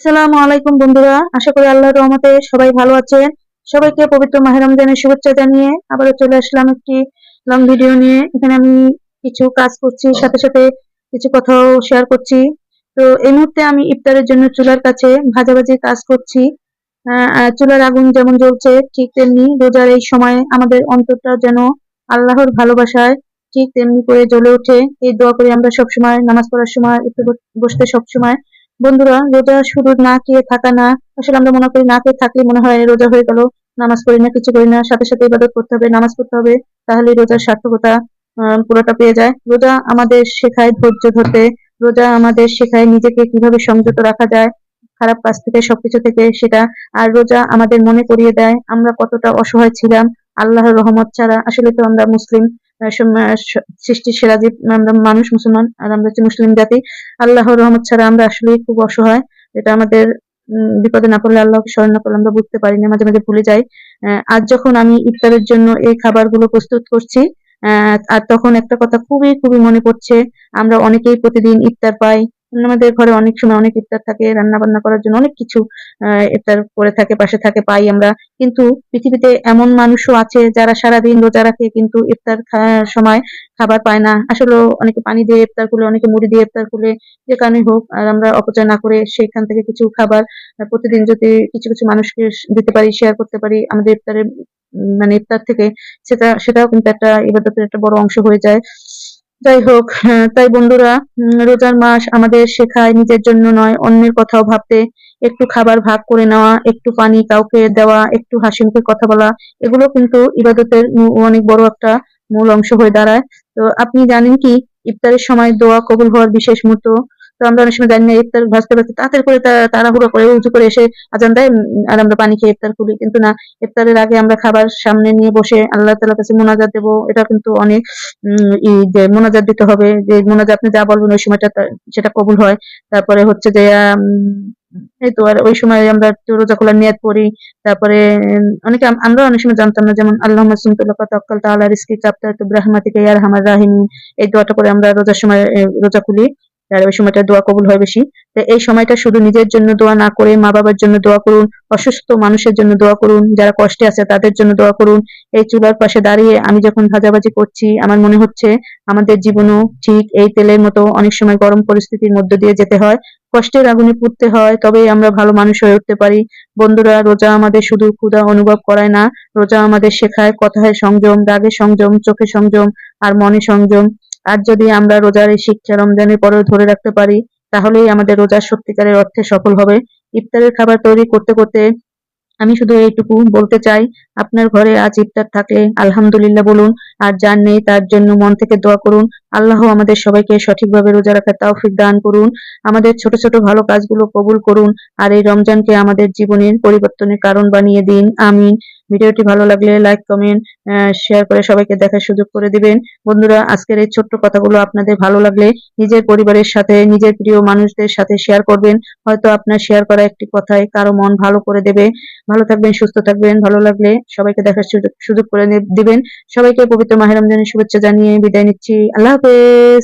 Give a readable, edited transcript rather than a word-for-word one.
আসসালামু আলাইকুম বন্ধুরা, আশা করি আল্লাহর রহমতে সবাই ভালো আছেন। সবাইকে পবিত্র মাহে রমজানের শুভেচ্ছা জানিয়ে আবারও চলে আসলাম একটি লং ভিডিও নিয়ে। এখানে আমি কিছু কাজ করছি, সাথে সাথে কিছু কথাও শেয়ার করছি। তো এই মুহূর্তে আমি ইফতারের জন্য চুলার কাছে ভাজাভাজি কাজ করছি। চুলার আগুন যেমন জ্বলছে, ঠিক তেমনি রোজার এই সময় আমাদের অন্তরটা যেন আল্লাহর ভালোবাসায় ঠিক তেমনি করে জ্বলে ওঠে। এই দোয়া করি আমরা সবসময়, নামাজ পড়ার সময়, একটু বসতে সবসময়। বন্ধুরা, রোজা শুধু না খেয়ে থাকা না। আসলে আমরা মনে করি না খেয়ে থাকলে মনে হয় রোজা হয়ে গেল, নামাজ পড়ি না, কিছু করি না, সাথে সাথে ইবাদত করতে হবে, নামাজ পড়তে হবে, তাহলে রোজার সার্থকতা পুরোটা পেয়ে যায়। রোজা আমাদের শেখায় ধৈর্য ধরতে। রোজা আমাদের শেখায় নিজেকে কিভাবে সংযত রাখা যায় খারাপ কাজ থেকে, সবকিছু থেকে সেটা। আর রোজা আমাদের মনে করিয়ে দেয় আমরা কতটা অসহায় ছিলাম আল্লাহর রহমত ছাড়া। আসলে তো আমরা মুসলিম, সৃষ্টির সেরা জীব আমরা মানুষ, মুসলমান, আর আমরা হচ্ছে মুসলিম জাতি। আল্লাহর রহমত ছাড়া আমরা আসলে খুব অসহায়। এটা আমাদের বিপদে না পড়লে, আল্লাহকে স্মরণ না করলে আমরা বুঝতে পারি না, মাঝে মাঝে ভুলে যাই। আজ যখন আমি ইফতারের জন্য এই খাবারগুলো প্রস্তুত করছি, আর তখন একটা কথা খুবই খুবই মনে পড়ছে। আমরা অনেকেই প্রতিদিন ইফতার পাই। আমাদের ঘরে অনেক সময় অনেক ইফতার থাকে, রান্না বান্না করার জন্য অনেক কিছু ইফতার করে থাকে, পাশে থাকে, পাই আমরা। কিন্তু পৃথিবীতে এমন মানুষও আছে যারা সারাদিন রোজা রাখে কিন্তু ইফতার সময় খাবার পায় না। আসলে অনেকে পানি দিয়ে ইফতার করলে, অনেকে মুড়ি দিয়ে ইফতার করলে, যে কারণে হোক, আর আমরা অপচয় না করে সেখান থেকে কিছু খাবার প্রতিদিন যদি কিছু কিছু মানুষকে দিতে পারি, শেয়ার করতে পারি আমাদের ইফতারের মানে ইফতার থেকে, সেটাও কিন্তু একটা ইবাদতের একটা বড় অংশ হয়ে যায়। যাই হোক, তাই বন্ধুরা, রোজার মাস আমাদের শেখায় নিজের জন্য নয়, অন্যের কথাও ভাবতে। একটু খাবার ভাগ করে নেওয়া, একটু পানি কাউকে দেওয়া, একটু হাসিমুখে কথা বলা, এগুলো কিন্তু ইবাদতের অনেক বড় একটা মূল অংশ হয়ে দাঁড়ায়। তো আপনি জানেন কি ইফতারের সময় দোয়া কবুল হওয়ার বিশেষ মুহূর্ত? তো আমরা অনেক সময় জানি না, ইফতার ভাজতে ভাজতে তাড়াতাড়ি করে তাড়াহুড়ো করে উজু করে এসে আজান দেয়, আর আমরা পানি খেয়ে ইফতার করি। কিন্তু না, ইফতারের আগে আমরা খাবার সামনে নিয়ে বসে আল্লাহ তাআলার কাছে মুনাজাত দেবো। এটা কিন্তু অনেক যে মোনাজাত দিতে হবে, যে মোনাজাত আপনি যা বলবেন ওই সময়টা সেটা কবুল হয়। তারপরে হচ্ছে যে এই তো, আর ওই সময় আমরা একটু রোজা খোলার নিয়ত করি। তারপরে অনেকে আমরা অনেক সময় জানতাম না, যেমন আল্লাহুম্মা সুম্মা লাকা তাওয়াক্কালতু আলা রিজকিকা আবতাগতু বিরাহমাতিকা ইয়া আরহামার রাহিমিন, এই দোয়াটা করে আমরা রোজার সময় রোজা খুলি। আর ওই সময়টা দোয়া কবুল হয় বেশি। তো এই সময়টা শুধু নিজের জন্য দোয়া না করে মা বাবার জন্য দোয়া করুন, অসুস্থ মানুষের জন্য দোয়া করুন, যারা কষ্টে আছে তাদের জন্য দোয়া করুন। এই চুলার পাশে দাঁড়িয়ে আমি যখন ভাজাভাজি করছি, আমার মনে হচ্ছে আমাদের জীবনও ঠিক এই তেলের মতো অনেক সময় গরম পরিস্থিতির মধ্য দিয়ে যেতে হয়, কষ্টের আগুনে পুড়তে হয়, তবেই আমরা ভালো মানুষ হয়ে উঠতে পারি। বন্ধুরা, রোজা আমাদের শুধু ক্ষুধা অনুভব করায় না, রোজা আমাদের শেখায় কথায় সংযম, রাগে সংযম, চোখে সংযম, আর মনে সংযম। আর যদি আমরা রোজার এই শিক্ষা রমজানের পরেও ধরে রাখতে পারি, তাহলেই আমাদের রোজা সত্যিকারের অর্থে সফল হবে। ইফতারের খাবার তৈরি করতে করতে আমি শুধু এইটুকু বলতে চাই, আপনার ঘরে আজ ইফতার থাকলে আলহামদুলিল্লাহ বলুন, আর যার নেই তার জন্য মন থেকে দোয়া করুন। আল্লাহ আমাদের সবাইকে সঠিকভাবে রোজা রাখার তৌফিক দান করুন, আমাদের ছোট ছোট ভালো কাজগুলো কবুল করুন, আর এই রমজানকে আমাদের জীবনের পরিবর্তনের কারণ বানিয়ে দিন, আমিন। ভিডিওটি ভালো লাগলে লাইক, কমেন্ট, শেয়ার করে সবাইকে দেখার সুযোগ করে দিবেন। বন্ধুরা, আজকের এই ছোট্ট কথাগুলো আপনাদের ভালো লাগলে নিজের পরিবারের সাথে, নিজের প্রিয় মানুষদের সাথে শেয়ার করবেন। হয়তো আপনার শেয়ার করা একটি কথাই কারো মন ভালো করে দেবে। ভালো থাকবেন, সুস্থ থাকবেন। ভালো লাগলে সবাইকে দেখার সুযোগ সুযোগ করে দিবেন। সবাইকে পবিত্র মাহে রমজানের শুভেচ্ছা জানিয়ে বিদায় নিচ্ছি। আল্লাহ হাফেজ।